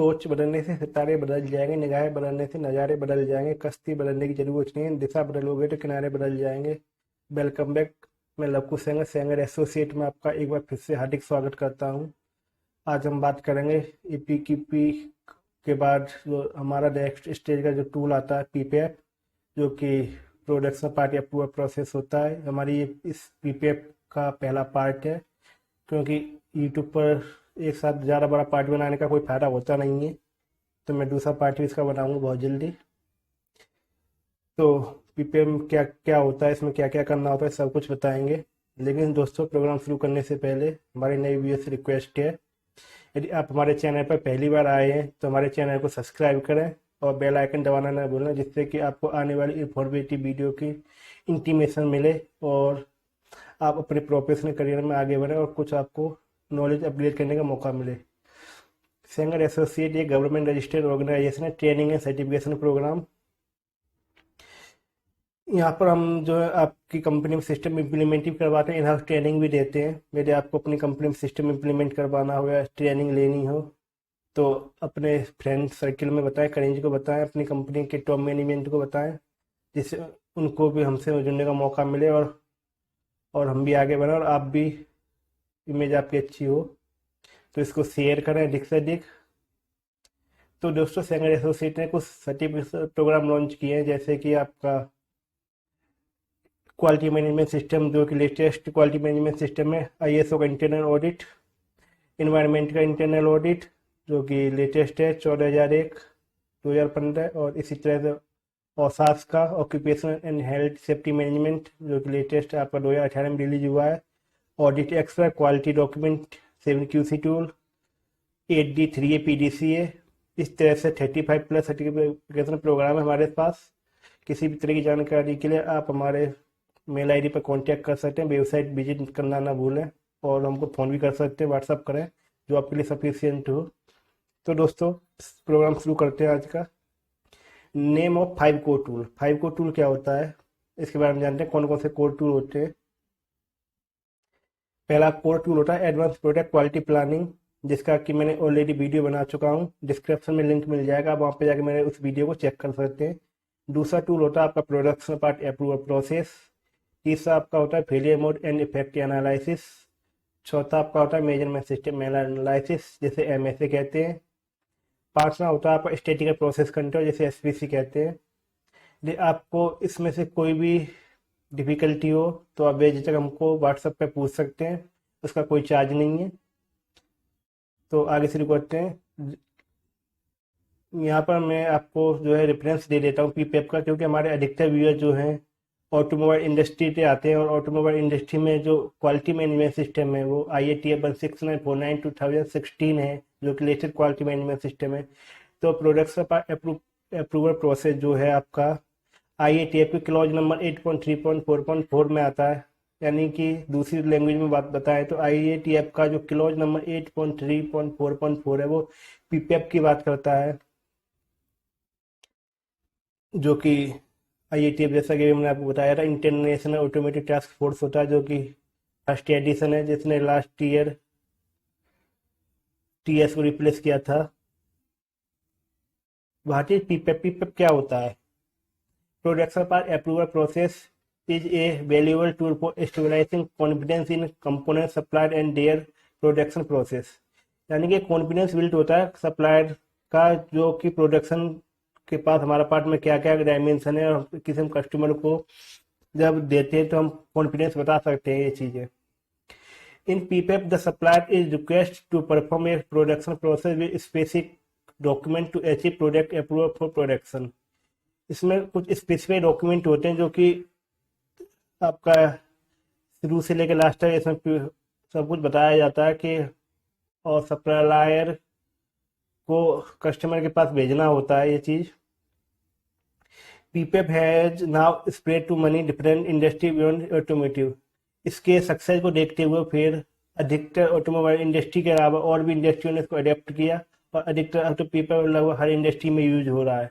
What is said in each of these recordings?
Torch बदलने से सितारे बदल जाएंगे, निगाहें बदलने से नज़ारे बदल जाएंगे, कश्ती बदलने की जरूरत नहीं है, दिशा बदलोगे तो किनारे बदल जाएंगे। Welcome back. मैं लवकुश सेंगर, सेंगर एसोसिएट में आपका एक बार फिर से हार्दिक स्वागत करता हूँ। आज हम बात करेंगे एपीक्यूपी के बाद जो हमारा नेक्स्ट स्टेज का जो टूल आता है पीपीएफ, जो कि प्रोडक्शन पार्ट अप्रूवल प्रोसेस होता है। हमारी इस पीपीएफ का पहला पार्ट है, क्योंकि यूट्यूब पर एक साथ ज़्यादा बड़ा पार्ट बनाने का कोई फ़ायदा होता नहीं है, तो मैं दूसरा पार्ट भी इसका बनाऊंगा बहुत जल्दी। तो पीपीएम क्या क्या होता है, इसमें क्या क्या करना होता है, सब कुछ बताएंगे। लेकिन दोस्तों, प्रोग्राम शुरू करने से पहले हमारे नए व्यूअर्स से रिक्वेस्ट है, यदि आप हमारे चैनल पर पहली बार आए हैं तो हमारे चैनल को सब्सक्राइब करें और बेल आइकन दबाना ना भूलें, जिससे कि आपको आने वाली इंफॉर्मेटिव वीडियो की इंटीमेशन मिले और आप अपने प्रोफेशनल करियर में आगे बढ़ें और कुछ आपको नॉलेज अपग्रेड करने का मौका मिले। सेंगर एसोसिएट एक गवर्नमेंट रजिस्टर्ड ऑर्गेनाइजेशन है, ट्रेनिंग एंड सर्टिफिकेशन प्रोग्राम। यहाँ पर हम जो है आपकी कंपनी में सिस्टम इम्प्लीमेंट भी करवाते हैं, इन हाउस ट्रेनिंग भी देते हैं। यदि आपको अपनी कंपनी में सिस्टम इम्प्लीमेंट करवाना हो या ट्रेनिंग लेनी हो तो अपने फ्रेंड सर्किल में बताएं, करेंज को बताएं, अपनी कंपनी के टॉप मैनेजमेंट को बताएं, जिससे उनको भी हमसे जुड़ने का मौका मिले और हम भी आगे बढ़ें और आप भी इमेज आपकी अच्छी हो। तो इसको शेयर करें अधिक से अधिक। तो दोस्तों, सेंगर एसोसिएट ने कुछ सर्टिफिकेशन प्रोग्राम लॉन्च किए हैं, जैसे कि आपका क्वालिटी मैनेजमेंट सिस्टम, जो कि लेटेस्ट क्वालिटी मैनेजमेंट सिस्टम है, आईएसओ का इंटरनल ऑडिट, इन्वायरमेंट का इंटरनल ऑडिट जो कि लेटेस्ट है 14/1/2015, और इसी तरह से औसाफ का occupational and health safety management जो कि लेटेस्ट आपका 2018 में रिलीज हुआ है, audit extra, quality document 7QC tool, 8D3A PDCA। इस तरह से 35 प्लस सर्टिफिकेशन प्रोग्राम है हमारे पास। किसी भी तरह की जानकारी के लिए आप हमारे मेल आईडी पर कांटेक्ट कर सकते हैं, वेबसाइट विजिट करना ना भूलें, और हमको फ़ोन भी कर सकते हैं, व्हाट्सअप करें, जो आपके लिए सफिशियंट हो। तो दोस्तों, प्रोग्राम शुरू करते हैं आज का। Name of 5 core tool. 5 core tool क्या होता है, इसके बारे में जानते हैं, कौन कौन से कोर टूल होते हैं। पहला कोर टूल होता है एडवांस प्रोडक्ट क्वालिटी प्लानिंग, जिसका कि मैंने ऑलरेडी वीडियो बना चुका हूँ, डिस्क्रिप्शन में लिंक मिल जाएगा, आप वहाँ पे जाके मेरे उस वीडियो को चेक कर सकते हैं। दूसरा टूल होता है आपका प्रोडक्शन पार्ट अप्रूवल प्रोसेस। तीसरा आपका होता है failure mode and effect analysis. चौथा आपका होता है मेजरमेंट सिस्टम एनालिसिस, जिसे MSA कहते हैं। पांचवा होता है आपका स्टैटिकल प्रोसेस कंट्रोल, जिसे SPC कहते हैं। यदि आपको इसमें से कोई भी डिफिकल्टी हो तो आप बेझिझक हमको व्हाट्सएप पे पूछ सकते हैं, उसका कोई चार्ज नहीं है। तो आगे शुरू करते हैं। यहाँ पर मैं आपको जो है रेफरेंस दे देता हूँ पीपीएफ का, क्योंकि हमारे अधिकतर व्यूअर जो हैं ऑटोमोबाइल इंडस्ट्री से आते हैं, और ऑटोमोबाइल इंडस्ट्री में जो क्वालिटी मैनेजमेंट सिस्टम है वो IATF 16949/2016 है, जो कि लेटेस्ट क्वालिटी मैनेजमेंट सिस्टम है। तो प्रोडक्शन पर अप्रूवल प्रोसेस जो है आपका IATF के क्लॉज नंबर 8.3.4.4 में आता है। यानी कि दूसरी लैंग्वेज में बात बताएं तो IATF का जो क्लॉज नंबर 8.3.4.4 है वो पीपीएफ की बात करता है, जो कि IATF, जैसा कि मैंने आपको बताया था, इंटरनेशनल ऑटोमेटिक टास्क फोर्स होता है, जो कि फर्स्ट एडिशन है, जिसने लास्ट ईयर TS को रिप्लेस किया था। भारतीय पीपीएफ क्या होता है? Production part approval process is a valuable tool for stabilising confidence in component supplier and their production process. यानी कि कॉन्फिडेंस बिल्ड होता है सप्लायर का, जो कि प्रोडक्शन के पास हमारा पार्ट में क्या क्या डायमेंशन है, और किसी हम कस्टमर को जब देते हैं तो हम कॉन्फिडेंस बता सकते हैं ये चीज़ें। In PPF the supplier is request to perform a production process with specific document to achieve product approval for production. इसमें कुछ स्पेसिफिक डॉक्यूमेंट होते हैं, जो कि आपका शुरू से लेकर लास्ट तक इसमें सब कुछ बताया जाता है कि, और सप्लायर को कस्टमर के पास भेजना होता है ये चीज़। PPF has now spread to many different industry beyond automotive. इसके सक्सेस को देखते हुए फिर अधिकतर ऑटोमोबाइल इंडस्ट्री के अलावा और भी इंडस्ट्रियों ने इसको अडेप्ट किया, और अधिकतर अब तो पीपीएफ लगभग हर इंडस्ट्री में यूज हो रहा है।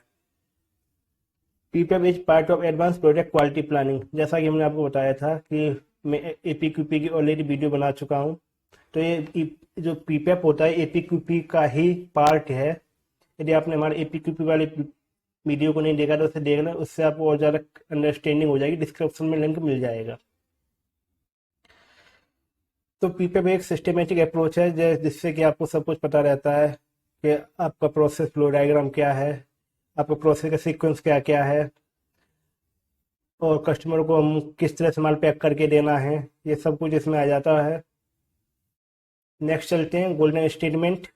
PPF is part of advance product quality planning. जैसा कि हमने आपको बताया था कि मैं एपीक्यूपी की ऑलरेडी वीडियो बना चुका हूँ, तो ये जो पीपीएफ होता है एपीक्यूपी का ही पार्ट है, यदि आपने हमारे एपीक्यूपी वाले वीडियो को नहीं देखा तो उसे देखना, उससे आपको और ज़्यादा अंडरस्टैंडिंग हो जाएगी। डिस्क्रिप्शन में लिंक मिल जाएगा। तो पीपीएफ एक सिस्टमेटिक अप्रोच है जिससे कि आपको सब कुछ पता रहता है कि आपका प्रोसेस फ्लो डायग्राम क्या है, आपका प्रोसेस का सीक्वेंस क्या क्या है, और कस्टमर को हम किस तरह से माल पैक करके देना है, ये सब कुछ इसमें आ जाता है। नेक्स्ट चलते हैं, golden statement.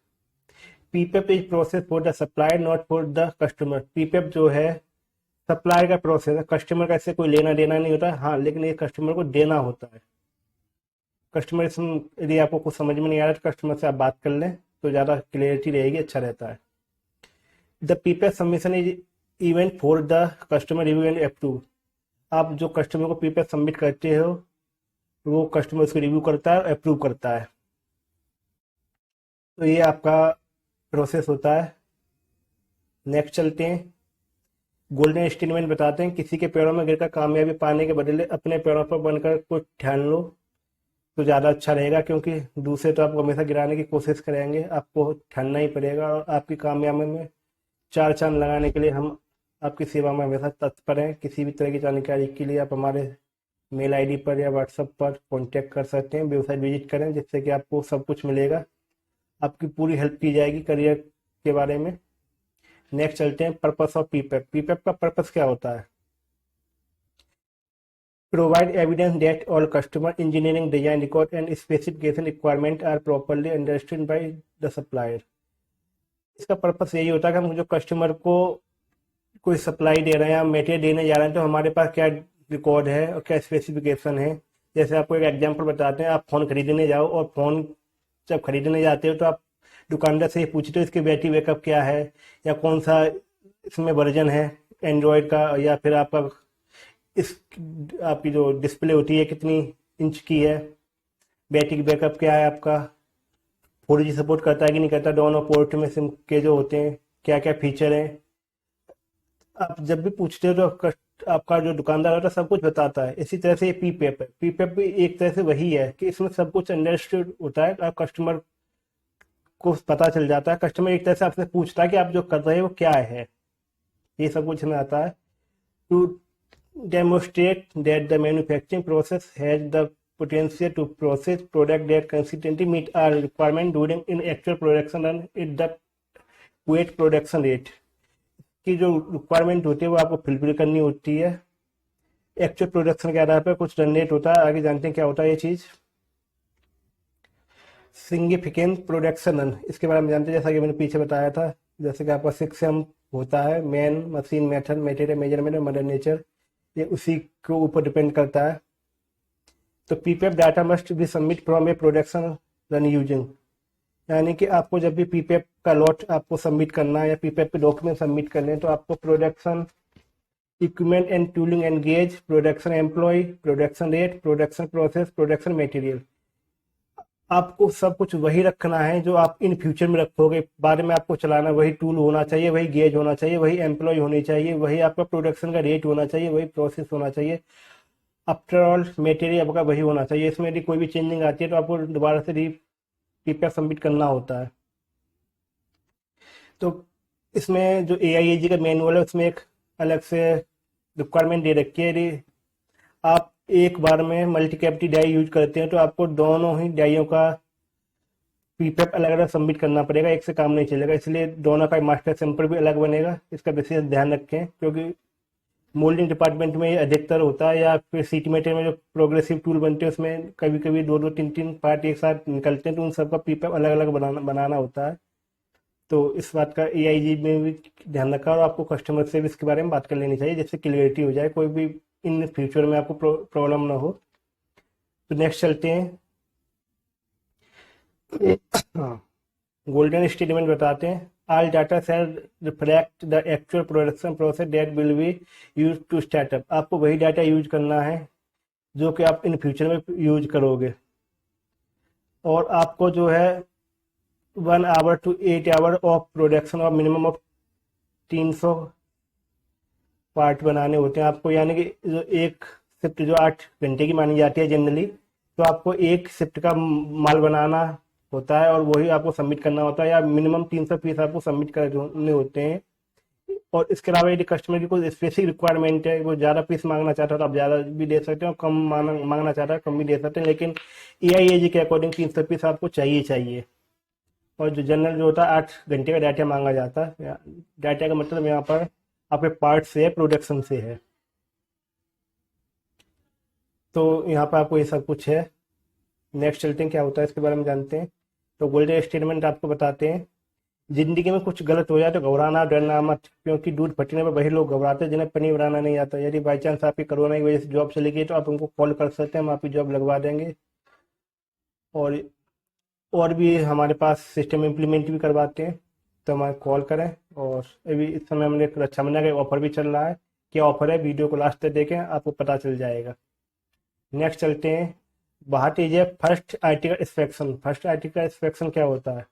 PPF is process for the supplier not for the customer. PPF जो है सप्लायर का प्रोसेस है, कस्टमर का इससे कोई लेना देना नहीं होता। हाँ, लेकिन ये कस्टमर को देना होता है। कस्टमर इसमें यदि आपको कुछ समझ में नहीं आ रहा तो कस्टमर से आप बात कर लें तो ज़्यादा क्लियरिटी रहेगी, अच्छा रहता है। The PPF submission is event for the customer review and approve. आप जो कस्टमर को पीपीएफ सबमिट करते हो वो कस्टमर उसको रिव्यू करता है और अप्रूव करता है। तो ये आपका प्रोसेस होता है। नेक्स्ट चलते हैं, गोल्डन स्टेटमेंट बताते हैं। किसी के पैरों में गिरकर कामयाबी पाने के बदले अपने पैरों पर बनकर कुछ ठान लो तो ज़्यादा अच्छा रहेगा, क्योंकि दूसरे तो आपको हमेशा गिराने की कोशिश करेंगे, आपको ठानना ही पड़ेगा। और आपकी कामयाबी में चार चांद लगाने के लिए हम आपकी सेवा में हमेशा तत्पर हैं। किसी भी तरह की जानकारी के लिए आप हमारे मेल आईडी पर या व्हाट्सएप पर कांटेक्ट कर सकते हैं। वेबसाइट विजिट करें जिससे कि आपको सब कुछ मिलेगा, आपकी पूरी हेल्प की जाएगी करियर के बारे में। नेक्स्ट चलते हैं, पर्पस ऑफ पीपीएफ। पीपीएफ का पर्पस क्या होता है? Provide evidence that all customer engineering design record and specification requirement are properly understood by the supplier. इसका पर्पस यही होता है कि हम जो कस्टमर को कोई सप्लाई दे रहे हैं या मटेरियल देने जा रहे हैं तो हमारे पास क्या रिकॉर्ड है और क्या स्पेसिफिकेशन है। जैसे आपको एक एग्जांपल बताते हैं, आप फ़ोन खरीदने जाओ और फ़ोन जब खरीदने जाते हो तो आप दुकानदार से पूछते हो इसके बैटरी बैकअप क्या है या कौन सा इसमें वर्जन है एंड्रॉयड का, या फिर आपका इस आपकी जो डिस्प्ले होती है कितनी इंच की है, बैटरी बैकअप क्या है आपका, 4G सपोर्ट करता है कि नहीं करता, दोनों पोर्ट में सिम के जो होते हैं क्या क्या फीचर हैं। आप जब भी पूछते हो तो आपका जो दुकानदार होता है सब कुछ बताता है। इसी तरह से ये पीपीएफ है। पीपीएफ भी एक तरह से वही है कि इसमें सब कुछ अंडरस्टूड होता है और कस्टमर को पता चल जाता है। कस्टमर एक तरह से आपसे पूछता है कि आप जो कर रहे हो वो क्या है, ये सब कुछ हमें आता है। To demonstrate that the manufacturing process has the potential to process product that consistently meet our requirement during in actual production and at the weight production rate। की जो रिक्वायरमेंट होती है वो आपको फिलफिल करनी होती है एक्चुअल प्रोडक्शन के आधार पर। कुछ रन रेट होता है, आगे जानते हैं क्या होता है ये चीज़। सिग्निफिकेंट प्रोडक्शन रन, इसके बारे में जानते हैं। जैसा कि मैंने पीछे बताया था, जैसे कि आपका 6M होता है, man, machine, method, material, measurement और मदर नेचर, ये उसी के ऊपर डिपेंड करता है। तो PPF data must be submit from A production run using, यानी कि आपको जब भी पीपीएफ का लॉट आपको सबमिट करना है या पीपीएफ के डॉक्यूमेंट सबमिट करने हैं तो आपको production equipment and tooling engage, production employ, production rate, production process, production material, आपको सब कुछ वही रखना है जो आप इन फ्यूचर में रखोगे। बाद में आपको चलाना वही टूल होना चाहिए, वही गेज होना चाहिए, वही एम्प्लॉय होनी चाहिए, वही आपका प्रोडक्शन का रेट होना चाहिए, वही प्रोसेस होना चाहिए। आफ्टर ऑल मटेरियल आपका वही होना चाहिए। इसमें यदि कोई भी चेंजिंग आती है तो आपको दोबारा से पीपीएफ सबमिट करना होता है। तो इसमें जो AIAG का मैनुअल है उसमें एक अलग से रिक्वायरमेंट दे रखी है। यदि आप एक बार में मल्टी कैविटी डाई यूज करते हैं तो आपको दोनों ही डाइयों का पीपीएफ अलग अलग सबमिट करना पड़ेगा, एक से काम नहीं चलेगा। इसलिए दोनों का मास्टर सैंपल भी अलग बनेगा, इसका विशेष ध्यान रखें। क्योंकि मोल्डिंग डिपार्टमेंट में अधिकतर होता है या फिर सीट मेटेरियल में जो प्रोग्रेसिव टूल बनते हैं उसमें कभी कभी दो दो तीन तीन पार्ट एक साथ निकलते हैं, तो उन सबका पीपीएफ अलग अलग बनाना होता है। तो इस बात का AIG में भी ध्यान रखा और आपको कस्टमर से भी इसके बारे में बात कर लेनी चाहिए जिससे क्लियरिटी हो जाए, कोई भी इन फ्यूचर में आपको प्रॉब्लम ना हो। तो नेक्स्ट चलते हैं, गोल्डन स्टेटमेंट बताते हैं। All data shall reflect the actual production process that will be use to startup. आपको वही डाटा यूज करना है जो कि आप इन फ्यूचर में यूज करोगे। और आपको जो है 1 hour to 8 hour of production और मिनिमम ऑफ 300 पार्ट बनाने होते हैं आपको, यानी कि जो एक शिफ्ट जो 8 घंटे की मानी जाती है जनरली, तो आपको एक शिफ्ट का माल बनाना होता है और वही आपको सबमिट करना होता है, या मिनिमम 300 पीस आपको सबमिट करने होते हैं। और इसके अलावा यदि कस्टमर की कोई स्पेसिफिक रिक्वायरमेंट है, वो ज़्यादा पीस मांगना चाहता है तो आप ज़्यादा भी दे सकते हो, कम मांगना चाहता है कम भी दे सकते हैं, लेकिन AIAG के अकॉर्डिंग 300 पीस आपको चाहिए चाहिए। और जो जनरल जो होता है 8 घंटे का डाटा मांगा जाता है। डाटा का मतलब यहाँ पर आपके पार्ट से है, प्रोडक्शन से है। तो यहाँ पर आपको ये सब कुछ है। नेक्स्ट चलते हैं, क्या होता है इसके बारे में जानते हैं। तो गोल्डन स्टेटमेंट आपको बताते हैं, जिंदगी में कुछ गलत हो जाए तो घबराना डरना मत, क्योंकि दूध फटने पर वही लोग घबराते हैं जिन्हें पनीर बनाना नहीं आता। यदि बाई चांस आपकी कोरोना की वजह से जॉब चली गई तो आप हमको कॉल कर सकते हैं, हम आपकी जॉब लगवा देंगे। और भी हमारे पास सिस्टम इम्प्लीमेंट भी करवाते हैं, तो हमारे कॉल करें। और अभी इस समय हमने एक रक्षाबंधन का ऑफर भी चल रहा है। क्या ऑफर है, वीडियो को लास्ट तक देखें, आपको पता चल जाएगा। नेक्स्ट चलते हैं, what is a first article inspection. First article inspection क्या होता है?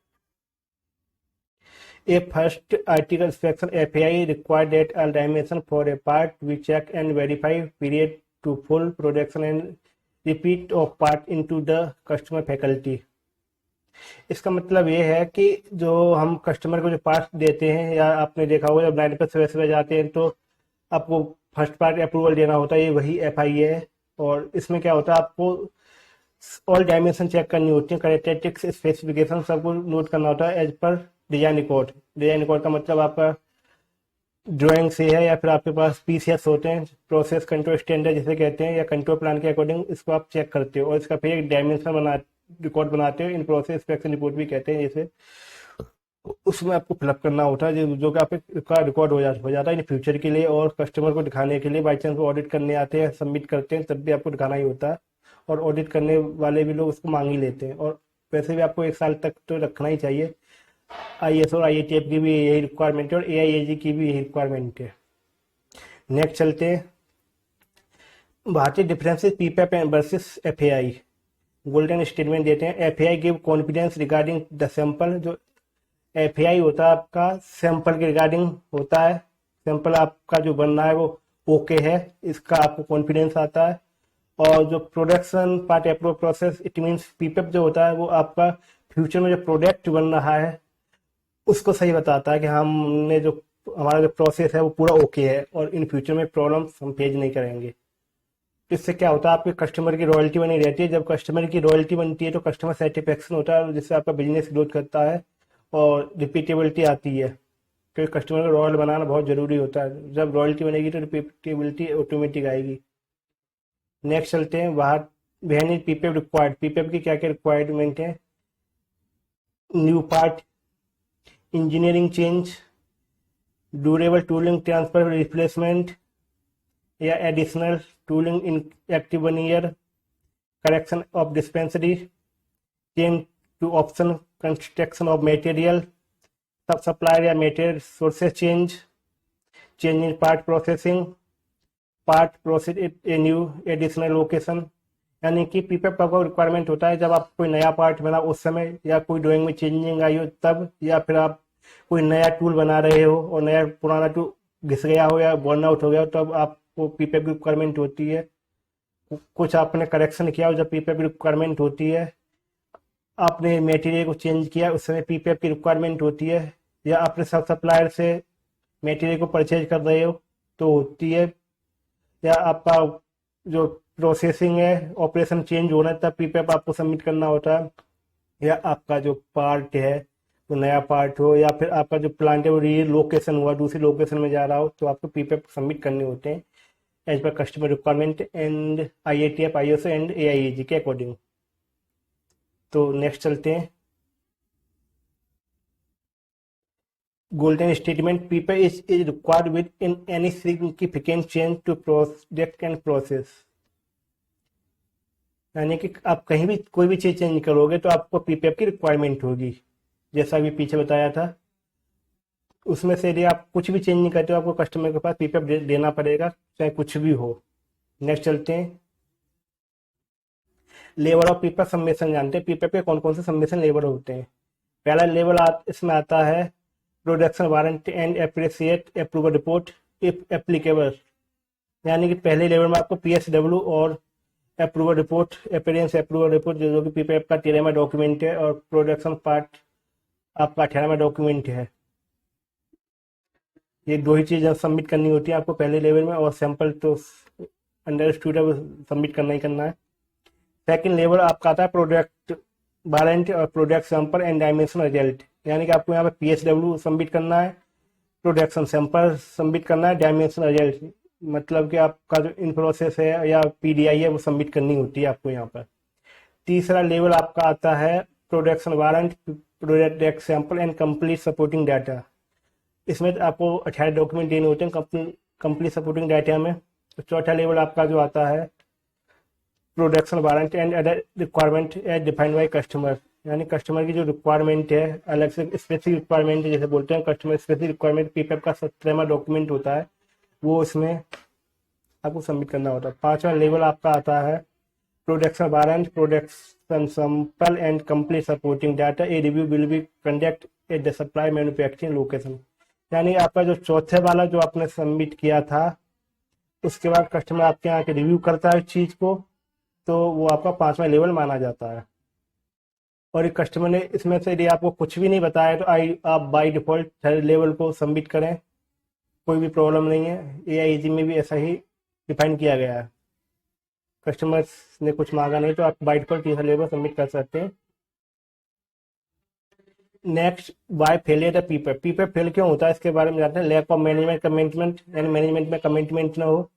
A first article inspection FAI required that all dimension for a part we check and verify period to full production and repeat of part into the customer faculty। इसका मतलब ये है कि जो हम कस्टमर को जो पार्ट देते हैं, या आपने देखा होगा जब लाइन पर सुबह सुबह जाते हैं तो आपको फर्स्ट पार्ट अप्रूवल देना होता है, ये वही FIA है। और इसमें क्या होता है, आपको ऑल डायमेंशन चेक करनी होती है, कैरेक्टरिस्टिक्स स्पेसिफिकेशन सबको नोट करना होता है as per design record. Design record का मतलब आपका ड्राइंग से है, या फिर आपके पास PCS होते हैं, प्रोसेस कंट्रोल स्टैंडर्ड जिसे कहते हैं, या कंट्रोल प्लान के अकॉर्डिंग इसको आप चेक करते हो और इसका फिर एक डायमेंशन रिकॉर्ड बनाते हो, इन प्रोसेस इंस्पेक्शन रिपोर्ट भी कहते हैं जैसे। उसमें आपको फिलअप करना होता है जो कि आपका रिकॉर्ड हो जाता है इन फ्यूचर के लिए, और कस्टमर को दिखाने के लिए। बाई चांस वो ऑडिट करने आते हैं, सबमिट करते हैं, तब भी आपको दिखाना ही होता है। और ऑडिट करने वाले भी लोग उसको मांग ही लेते हैं। और वैसे भी आपको 1 साल तक तो रखना ही चाहिए। ISO और IATF की भी यही रिक्वायरमेंट है, और AIAG की भी यही रिक्वायरमेंट है। नेक्स्ट चलते हैं, भारतीय differences PPAP versus FAI। Golden statement देते हैं, FAI give confidence regarding the sample. जो FAI होता है आपका सैंपल के रिगार्डिंग होता है, सैंपल आपका जो बन रहा है वो ओके है, इसका आपको कॉन्फिडेंस आता है। और जो production part approve process, it means PPAP जो होता है वो आपका फ्यूचर में जो प्रोडक्ट बन रहा है उसको सही बताता है कि हमने जो हमारा जो प्रोसेस है वो पूरा ओके है, और इन फ्यूचर में प्रॉब्लम्स हम फेस नहीं करेंगे। तो इससे क्या होता है, आपके कस्टमर की रॉयल्टी बनी रहती है। जब कस्टमर की रॉयल्टी बनती है तो कस्टमर सेटिस्फेक्शन होता है, जिससे आपका बिजनेस ग्रोथ करता है और रिपीटेबिलिटी आती है, क्योंकि कस्टमर को रॉयल बनाना बहुत ज़रूरी होता है। जब रॉयल्टी बनेगी तो रिपीटेबिलिटी ऑटोमेटिक आएगी। नेक्स्ट चलते हैं, बाहर when is PPAP required. PPAP की क्या क्या रिक्वायरमेंट है? New part, engineering change, durable tooling transfer replacement या additional tooling in active 1 year, correction of dispensary, change to option construction of material, sub supplier या material sources change, change in part processing, part process a new additional location. यानी कि PPAP का requirement होता है जब आप कोई नया पार्ट बना उस समय, या कोई ड्राइंग में चेंजिंग आई हो तब, या फिर आप कोई नया टूल बना रहे हो और नया पुराना टूल घिस गया हो या बर्न आउट हो गया हो, तब आपको PPAP की रिक्वायरमेंट होती है। कुछ आपने करेक्शन किया हो, जब PPAP की रिक्वायरमेंट होती है। आपने मटेरियल को चेंज किया उस समय PPAP की रिक्वायरमेंट होती है। या आपने सब सप्लायर से मटेरियल को परचेज कर रहे हो तो होती है। या आपका जो प्रोसेसिंग है, ऑपरेशन चेंज होना है, तब PPAP आपको सबमिट करना होता है। या आपका जो पार्ट है वो नया पार्ट हो, या फिर आपका जो प्लांट है वो रीलोकेशन हुआ, दूसरी लोकेशन में जा रहा हो, तो आपको PPAP सबमिट करने होते हैं as per customer requirement and IATF ISO and AIAG के अकॉर्डिंग। तो नेक्स्ट चलते हैं, golden statement, PPAP is required within any significant change to product and process. यानी कि आप कहीं भी कोई भी चीज़ चेंज करोगे तो आपको PPAP की रिक्वायरमेंट होगी, जैसा अभी पीछे बताया था। उसमें से यदि आप कुछ भी चेंज नहीं करते हो, आपको कस्टमर के पास PPAP देना पड़ेगा, चाहे कुछ भी हो। नेक्स्ट चलते हैं, लेवल ऑफ PPAP सबमिशन जानते हैं। PPAP के कौन कौन से सबमिशन लेवल होते हैं? पहला लेवल इसमें आता है production warranty and appreciate approval report if applicable. यानी कि पहले लेवल में आपको PSW और approval report, appearance approval report जो कि पीपीएफ का 13वां डॉक्यूमेंट है और प्रोडक्शन पार्ट आपका 18वां डॉक्यूमेंट है। ये दो ही चीज़ें सबमिट करनी होती है आपको पहले लेवल में, और सैंपल तो अंडरस्टूड है, वो सबमिट करना ही करना है। सेकंड लेवल आपका आता है प्रोडक्ट वारंट और product sample and dimension result, यानी कि आपको यहाँ पे पीएसडब्ल्यू सबमिट करना है, प्रोडक्शन सैंपल सबमिट करना है, डायमेंशन रिजल्ट मतलब कि आपका जो इन प्रोसेस है या पीडीआई है वो सबमिट करनी होती है आपको यहाँ पर। तीसरा लेवल आपका आता है production warrant, product sample and complete supporting data. इसमें आपको 18 डॉक्यूमेंट देने होते हैं कंप्लीट सपोर्टिंग डाटा में। तो चौथा लेवल आपका जो आता है production warrant and other requirement as defined by customer, यानी कस्टमर की जो रिक्वायरमेंट है अलग से स्पेसिफिक रिक्वायरमेंट जैसे बोलते हैं कस्टमर स्पेसिफिक रिक्वायरमेंट, पीपीएफ का 17वां डॉक्यूमेंट होता है, वो इसमें आपको सबमिट करना होता है। पांचवा लेवल आपका आता है production warrant, production sample and complete supporting data, a review will be conduct at the supply manufacturing location, यानी आपका जो चौथे वाला जो आपने सबमिट किया था उसके बाद कस्टमर आपके यहाँ के रिव्यू करता है इस चीज को, तो वो आपका पांचवा लेवल माना जाता है। और एक कस्टमर ने इसमें से यदि आपको कुछ भी नहीं बताया तो आप बाय डिफॉल्ट थर्ड लेवल को सबमिट करें, कोई भी प्रॉब्लम नहीं है। एआईजी में भी ऐसा ही डिफाइन किया गया है, कस्टमर्स ने कुछ मांगा नहीं तो आप बाय डिफॉल्ट तीसरा लेवल सबमिट कर सकते हैं। Next, why failure the PPF, PPF fail क्यों होता है इसके बारे में जानते हैं। लैक ऑफ मैनेजमेंट कमिटमेंट, यानी मैनेजमेंट में कमिटमेंट ना हो,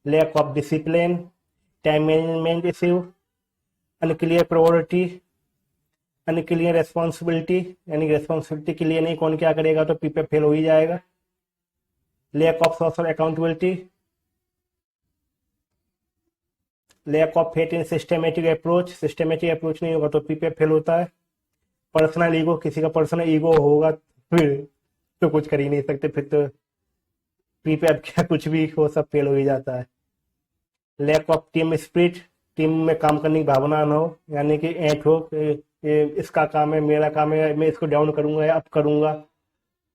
lack of discipline, time management issue, unclear priority, unclear responsibility, यानी रेस्पॉन्सिबिलिटी क्लियर नहीं कौन क्या करेगा तो पीपीएफ फेल हो ही जाएगा। Lack of social accountability, lack of faith in systematic approach, systematic approach नहीं होगा तो पीपीएफ फेल होता है। पर्सनल ईगो, किसी का पर्सनल ईगो होगा फिर तो कुछ कर ही नहीं सकते, फिर तो पीपीएफ क्या कुछ भी हो सब फेल हो ही जाता है। Lack of team spirit, team में काम करने की भावना ना हो, यानी कि ऐंठ हो ये इसका काम है मेरा काम है, मैं इसको डाउन करूंगा या अप करूंगा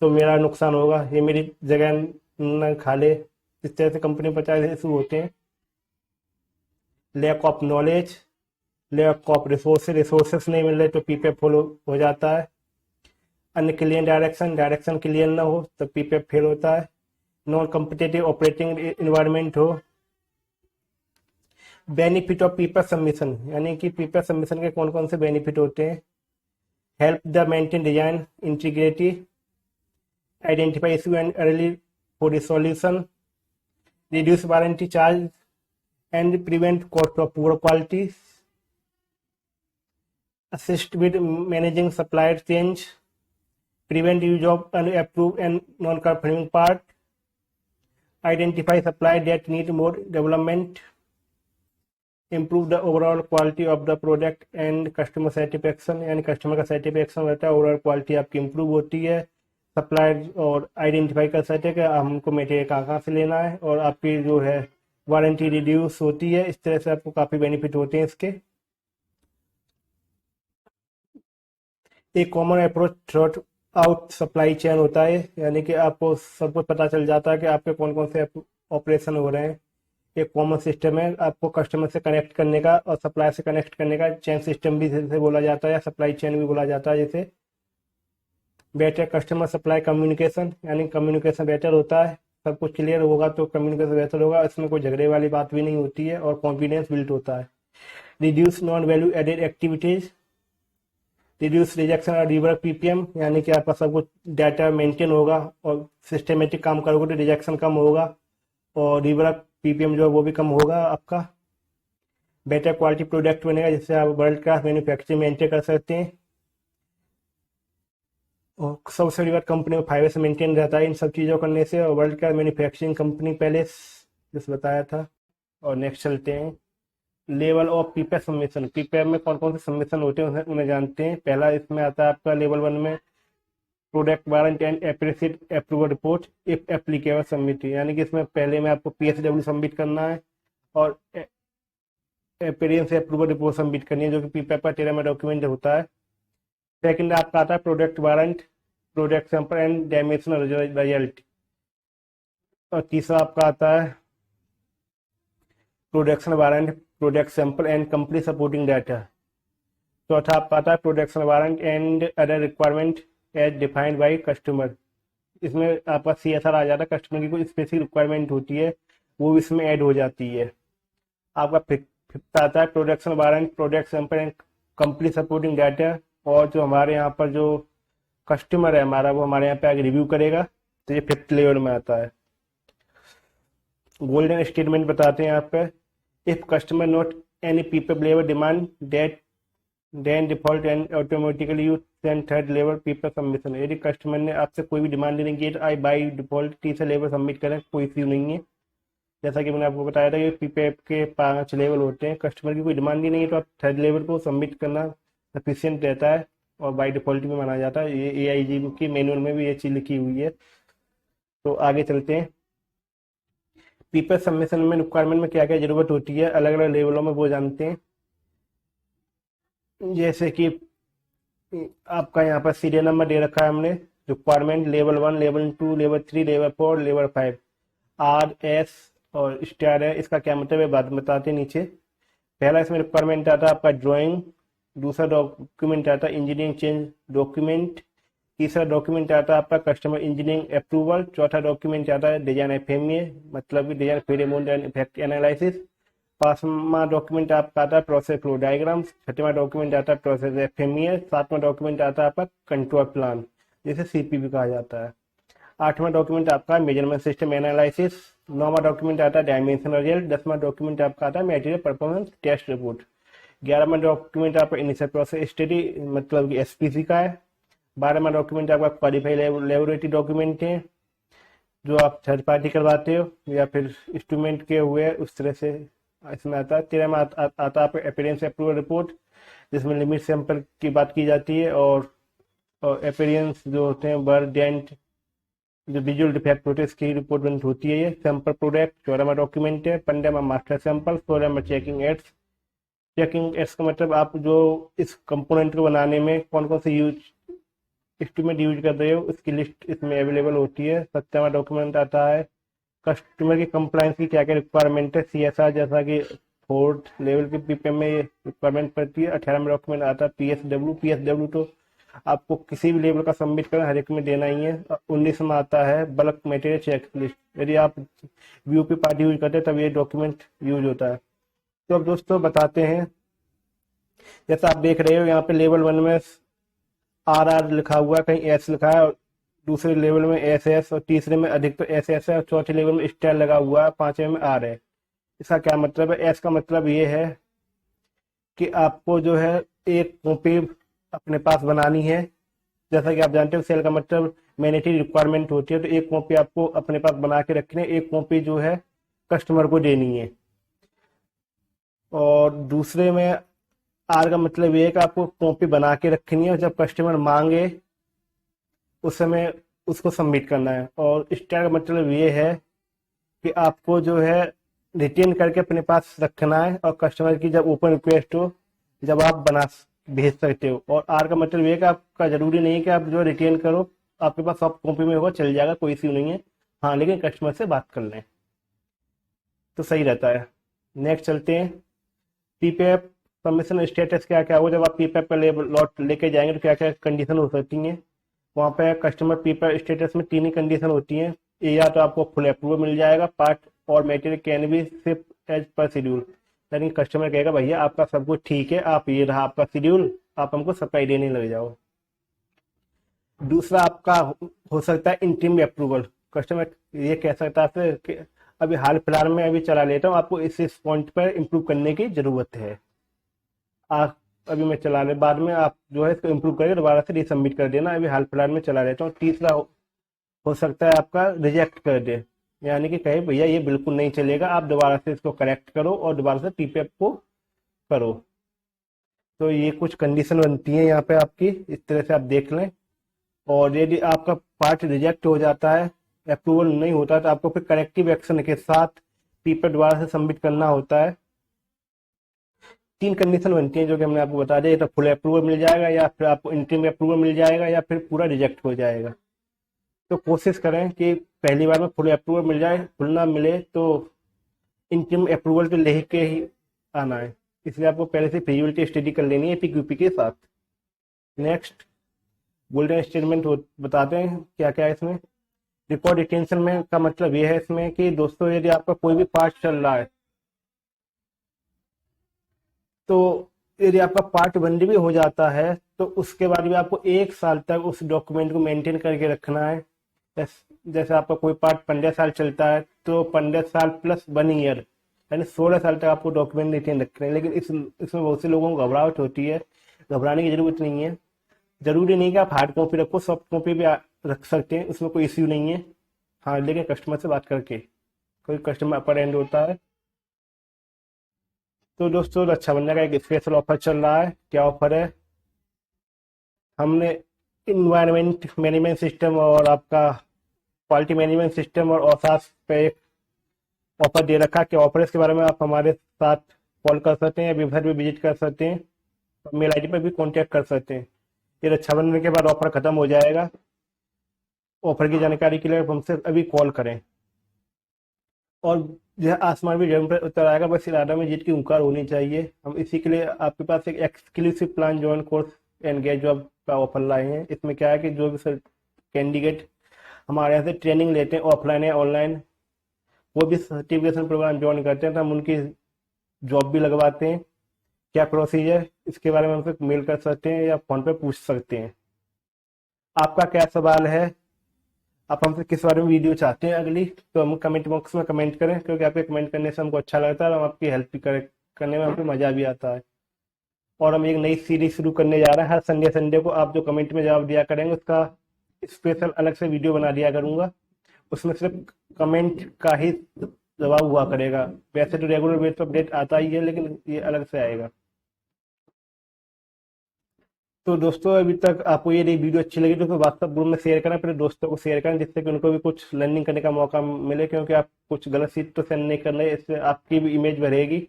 तो मेरा नुकसान होगा, ये मेरी जगह न खा ले, इस तरह से कंपनी पर चाहे इशू होते हैं। Lack of knowledge, lack of resources नहीं मिल रहे तो पीपीएफ फेल हो जाता है। अनक्लियर डायरेक्शन, डायरेक्शन क्लियर ना हो तो पीपीएफ फेल होता है। नॉन कम्पिटेटिव ऑपरेटिंग इन्वायरमेंट हो। बेनिफिट ऑफ पीपीएफ सबमिशन, यानी कि पीपीएफ सबमिशन के कौन कौन से बेनिफिट होते हैं। Help the maintain design integrity, identify issue and early for resolution, reduce warranty charge and prevent cost of poor quality, assist with managing supplier change, prevent use of unapproved and non-conforming part, identify supplier that need more development, improve the overall quality of the product and customer satisfaction, यानी customer का satisfaction रहता है, overall quality आपकी improve होती है। Supplier और identify कर सकते हैं कि हमको मटेरियल कहाँ से लेना है, और आपकी जो है वारंटी रिड्यूस होती है। इस तरह से आपको काफ़ी बेनिफिट होते हैं इसके। एक common approach through out supply chain होता है, यानी कि आपको सब कुछ पता चल जाता है कि आपके कौन कौन से ऑपरेशन हो रहे हैं। एक कॉमन सिस्टम है आपको कस्टमर से कनेक्ट करने का और सप्लाई से कनेक्ट करने का, चेन सिस्टम भी जैसे बोला जाता है या सप्लाई चेन भी बोला जाता है। जैसे बेटर कस्टमर सप्लाई कम्युनिकेशन, यानी कम्युनिकेशन बेटर होता है, सब कुछ क्लियर होगा तो कम्युनिकेशन बेहतर होगा, इसमें कोई झगड़े वाली बात भी नहीं होती है, और कॉन्फिडेंस बिल्ड होता है। Reduce non value added activities, reduce rejection और रिवर्क पीपीएम, यानी कि आपका सब कुछ डाटा मेंटेन होगा और सिस्टमेटिक काम करोगे तो रिजेक्शन कम होगा, और रिवर्क पीपीएम जो है वो भी कम होगा आपका। बेटर क्वालिटी प्रोडक्ट बनेगा जिससे आप वर्ल्ड क्लास मैन्युफैक्चरिंग मेंटेन कर सकते हैं, और सबसे बड़ी बात कंपनी में फाइबर से मेंटेन रहता है इन सब चीज़ों करने से, और वर्ल्ड क्लास मैन्युफैक्चरिंग कंपनी पहले जिस बताया था। और नेक्स्ट चलते हैं level of PPF submission. PPF में कौन कौन से सबमिशन होते हैं उन्हें जानते हैं। पहला इसमें आता है आपका लेवल 1 में product warrant and appreciate approval report if applicable submit, यानी कि इसमें पहले में आपको पीएसडब्ल्यू सबमिट करना है और अपीयरेंस अप्रूवल रिपोर्ट सबमिट करनी है, जो कि पीपीएफ का 13वां डॉक्यूमेंट होता है। सेकंड आपका आता है product warrant, product sample and dimension result, और तीसरा आपका आता है production warrant, product sample and company supporting data. चौथा आपका आता है production warrant and other requirement as defined by customer. इसमें आपका CSR आ जाता है, कस्टमर की कोई स्पेसिफिक रिक्वायरमेंट होती है वो भी इसमें ऐड हो जाती है। आपका फिफ्थ आता है production warrant, product sample and company supporting data. और जो हमारे यहाँ पर जो कस्टमर है हमारा वो हमारे यहाँ पे आगे रिव्यू करेगा, तो ये फिफ्थ लेवल में आता है। गोल्डन स्टेटमेंट बताते हैं यहाँ पे, if customer not any people level demand that then default and automatically you send third level people submission. यदि कस्टमर ने आपसे कोई भी डिमांड नहीं की तो आई बाई डिफॉल्ट तीसरा लेवल सबमिट करें, कोई इश्यू नहीं है। जैसा कि मैंने आपको बताया था कि पीपीएफ के 5 लेवल होते हैं, कस्टमर की कोई डिमांड ही नहीं है तो आप थर्ड लेवल को सबमिट करना सफिशियंट रहता है और बाई डिफॉल्ट भी माना जाता है। ये AIG की मैनुअल में भी ये चीज़ लिखी हुई है। तो आगे चलते हैं, पीपल सबमिशन में रिक्वायरमेंट में क्या क्या जरूरत होती है अलग अलग लेवलों में वो जानते हैं। जैसे कि आपका यहाँ पर सीरियल नंबर दे रखा है हमने, requirement level 1, level 2, level 3, level 4, level 5, RS और स्टार है। इसका क्या मतलब है बात बताते हैं नीचे। पहला इसमें रिक्वायरमेंट आता है आपका ड्राइंग, दूसरा डॉक्यूमेंट आता है इंजीनियरिंग चेंज डॉक्यूमेंट, तीसरा डॉक्यूमेंट आता है आपका कस्टमर इंजीनियरिंग अप्रूवल, चौथा डॉक्यूमेंट आता है डिजाइन FMEA मतलब कि design pheromone and effect analysis, पांचवा डॉक्यूमेंट आपका आता है प्रोसेस फ्लो डायग्राम्स, छठवां डॉक्यूमेंट आता है प्रोसेस FMEA, सातवां डॉक्यूमेंट आता है आपका कंट्रोल प्लान जिसे CPP कहा जाता है, आठवां डॉक्यूमेंट आपका मेजरमेंट सिस्टम एनालिसिस, नौवां डॉक्यूमेंट आता है डायमेंशन रिजल्ट, 10वां डॉक्यूमेंट आपका आता है मटेरियल परफॉर्मेंस टेस्ट रिपोर्ट, 11वां डॉक्यूमेंट आपका इनिशियल प्रोसेस स्टडी मतलब कि SPC का है, 12वां डॉक्यूमेंट आपका क्वालिफाइड लेबोरेटरी डॉक्यूमेंट है जो आप थर्ड पार्टी करवाते हो या फिर इंस्ट्रूमेंट के हुए उस तरह से इसमें आता है। 13वां आता है आपका अपीयरेंस अप्रूवल रिपोर्ट जिसमें लिमिट सैंपल की बात की जाती है और अपीयरेंस जो होते हैं बर्ड डेंट जो विजुअल डिफेक्ट होते हैं इसकी रिपोर्ट बन होती है। ये सैंपल प्रोडक्ट 14वां डॉक्यूमेंट है, 15वां मास्टर सैंपल, 16वां चेकिंग एड्स। चेकिंग एड्स का मतलब आप जो इस कंपोनेंट को बनाने में कौन कौन से इंस्ट्रूमेंट यूज कर रहे हो उसकी लिस्ट इसमें अवेलेबल होती है। 17वां डॉक्यूमेंट आता है कस्टमर की कंप्लायंस की क्या क्या रिक्वायरमेंट है, CSR जैसा कि 4th लेवल के PPM में ये रिक्वायरमेंट पड़ती है। 18वां डॉक्यूमेंट आता है PSW तो आपको किसी भी लेवल का सबमिट करना हर एक में देना ही है। 19वां आता है बल्क मटेरियल चेकलिस्ट, यदि आप VOP पार्ट यूज करते हैं तब ये डॉक्यूमेंट यूज होता है। तो अब दोस्तों बताते हैं, जैसा आप देख रहे हो यहाँ पे लेवल 1 में RR लिखा हुआ है, कहीं S लिखा है और दूसरे लेवल में SS और तीसरे में अधिक तो SS है और चौथे लेवल में स्टार लगा हुआ है, पांचवें में R है। इसका क्या मतलब है? S का मतलब ये है कि आपको जो है एक कॉपी अपने पास बनानी है। जैसा कि आप जानते हो सेल का मतलब मैनेटरी रिक्वायरमेंट होती है, तो एक कॉपी आपको अपने पास बना के रखनी है, एक कॉपी जो है कस्टमर को देनी है। और दूसरे में आर का मतलब ये है कि आपको कॉपी बना के रखनी है और जब कस्टमर मांगे उस समय उसको सबमिट करना है। और स्टार का मतलब ये है कि आपको जो है रिटेन करके अपने पास रखना है और कस्टमर की जब ओपन रिक्वेस्ट हो जब आप बना भेज सकते हो। और आर का मतलब ये है कि आपका जरूरी नहीं है कि आप जो रिटेन करो, आपके पास सॉफ्ट कॉपी में होगा चल जाएगा, कोई इश्यू नहीं है। हाँ लेकिन कस्टमर से बात कर लें तो सही रहता है। नेक्स्ट चलते हैं, पीपीएफ सबमिशन स्टेटस क्या क्या हो। जब आप पीपीएफ का लॉट लेके जाएंगे तो क्या क्या कंडीशन हो सकती हैं वहाँ पे। कस्टमर पीपीएफ स्टेटस में 3 ही कंडीशन होती हैं, या तो आपको फुल अप्रूवल मिल जाएगा, पार्ट और material can be ship as per schedule, यानी कस्टमर कहेगा भैया आपका सब कुछ ठीक है, आप ये रहा आपका शेड्यूल, आप हमको सप्लाई देने लग जाओ। दूसरा आपका हो सकता है इंटीम अप्रूवल, कस्टमर ये कह सकता है फिर कि अभी हाल फिलहाल में अभी चला लेता हूँ, आपको इस पॉइंट पर इम्प्रूव करने की जरूरत है, आप अभी मैं चला ले, बाद में आप जो है इसको इम्प्रूव करके दोबारा से रीसबमिट कर देना, अभी हाल फिलहाल में चला लेता हूँ। तीसरा हो सकता है आपका रिजेक्ट कर दे, यानी कि कहे भैया ये बिल्कुल नहीं चलेगा, आप दोबारा से इसको करेक्ट करो और दोबारा से पीपीएफ को करो। तो ये कुछ कंडीशन बनती है यहाँ पे आपकी, इस तरह से आप देख लें। और यदि आपका पार्ट रिजेक्ट हो जाता है, अप्रूवल नहीं होता, तो आपको फिर करेक्टिव एक्शन के साथ पीपीएफ दोबारा से सबमिट करना होता है। 3 कंडीशन बनती है जो कि हमने आपको बता दिया, तो फुल अप्रूवल मिल जाएगा या फिर आपको इंटीम अप्रूवल मिल जाएगा या फिर पूरा रिजेक्ट हो जाएगा। तो कोशिश करें कि पहली बार में फुल अप्रूवल मिल जाए, फुल ना मिले तो इंटीम अप्रूवल तो ले के ही आना है, इसलिए आपको पहले से फिजिबिलिटी स्टडी कर लेनी है पीक्यूपी के साथ। नेक्स्ट गोल्डन स्टेटमेंट बताते हैं क्या क्या है इसमें। रिकॉर्ड रिटेंशन में का मतलब ये है इसमें कि दोस्तों यदि आपका कोई भी पार्ट चल रहा है तो यदि आपका पार्ट बंद भी हो जाता है तो उसके बाद भी आपको 1 साल तक उस डॉक्यूमेंट को मेंटेन करके रखना है। जैसे आपका कोई पार्ट 15 साल चलता है तो 15 साल प्लस 1 ईयर यानी 16 साल तक आपको डॉक्यूमेंट रिटेन रखने हैं। लेकिन इसमें बहुत से लोगों को घबराहट होती है, घबराने की जरूरत नहीं है। जरूरी नहीं कि आप हार्ड कॉपी रखो, सॉफ्ट कॉपी भी रख सकते हैं, उसमें कोई इश्यू नहीं है। हाँ, लेकिन कस्टमर से बात करके, कोई कस्टमर अपर एंड होता है। तो दोस्तों रक्षाबंधन का एक स्पेशल ऑफर चल रहा है। क्या ऑफर है? हमने इन्वायरमेंट मैनेजमेंट सिस्टम और आपका क्वालिटी मैनेजमेंट सिस्टम और औसास पे एक ऑफर दे रखा है। कि ऑफर के बारे में आप हमारे साथ कॉल कर सकते हैं या वेबसाइट पे विजिट कर सकते हैं, मेल आईडी पर भी कांटेक्ट कर सकते हैं। ये रक्षाबंधन के बाद ऑफर खत्म हो जाएगा। ऑफर की जानकारी के लिए आप हमसे अभी कॉल करें। और यह आसमान भी जमीन पर उतर आएगा, बस इरादा में जीत की हुंकार होनी चाहिए। हम इसी के लिए आपके पास एक exclusive plan join course and get job का ऑफर लाए हैं। इसमें क्या है कि जो भी कैंडिडेट हमारे यहाँ से ट्रेनिंग लेते हैं ऑफलाइन या ऑनलाइन, वो भी सर्टिफिकेशन प्रोग्राम ज्वाइन करते हैं तो हम उनकी जॉब भी लगवाते हैं। क्या प्रोसीजर, इसके बारे में हमसे मेल कर सकते हैं या फोन पे पूछ सकते हैं। आपका क्या सवाल है, आप हमसे किस बारे में वीडियो चाहते हैं अगली, तो हम कमेंट बॉक्स में कमेंट करें, क्योंकि आपके कमेंट करने से हमको अच्छा लगता है और हम आपकी हेल्प भी करने में हमको मजा भी आता है। और हम एक नई सीरीज शुरू करने जा रहे हैं। हर संडे संडे को आप जो कमेंट में जवाब दिया करेंगे उसका स्पेशल अलग से वीडियो बना दिया करूंगा। उसमें सिर्फ कमेंट का ही जवाब हुआ करेगा। वैसे तो रेगुलर बेस पर अपडेट आता ही है, लेकिन ये अलग से आएगा। तो दोस्तों अभी तक आपको ये वीडियो अच्छी लगी तो व्हाट्सएप ग्रुप में शेयर करें, अपने दोस्तों को शेयर करें, जिससे कि उनको भी कुछ लर्निंग करने का मौका मिले। क्योंकि आप कुछ गलत चीज तो सेंड नहीं कर रहे, इससे आपकी भी इमेज बढ़ेगी।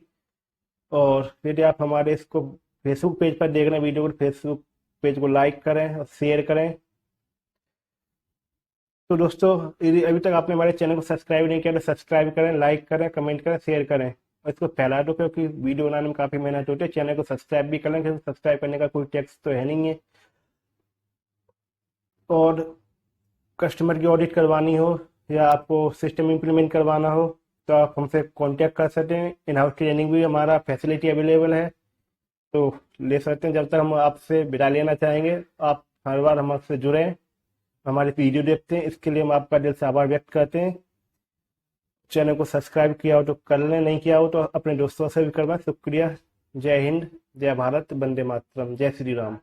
और यदि आप हमारे इसको फेसबुक पेज पर देख रहे हैं वीडियो को, फेसबुक पेज को लाइक करें और शेयर करें। तो दोस्तों यदि अभी तक आपने हमारे चैनल को सब्सक्राइब नहीं किया तो सब्सक्राइब करें, लाइक करें, कमेंट करें, शेयर करें और इसको फैला दो, क्योंकि वीडियो बनाने में काफ़ी मेहनत होती है। चैनल को सब्सक्राइब भी करें, क्योंकि सब्सक्राइब करने का कोई टैक्स तो है नहीं है। और कस्टमर की ऑडिट करवानी हो या आपको सिस्टम इम्प्लीमेंट करवाना हो तो आप हमसे कांटेक्ट कर सकते हैं। इन हाउस ट्रेनिंग भी हमारा फैसिलिटी अवेलेबल है, तो ले सकते हैं। जब तक हम आपसे विदा लेना चाहेंगे, आप हर बार हमसे जुड़ें, हमारे वीडियो देखते हैं, इसके लिए हम आपका दिल से आभार व्यक्त करते हैं। चैनल को सब्सक्राइब किया हो तो कर लें, नहीं किया हो तो अपने दोस्तों से भी करवाएं। शुक्रिया। जय हिंद, जय भारत, वंदे मातरम, जय श्री राम।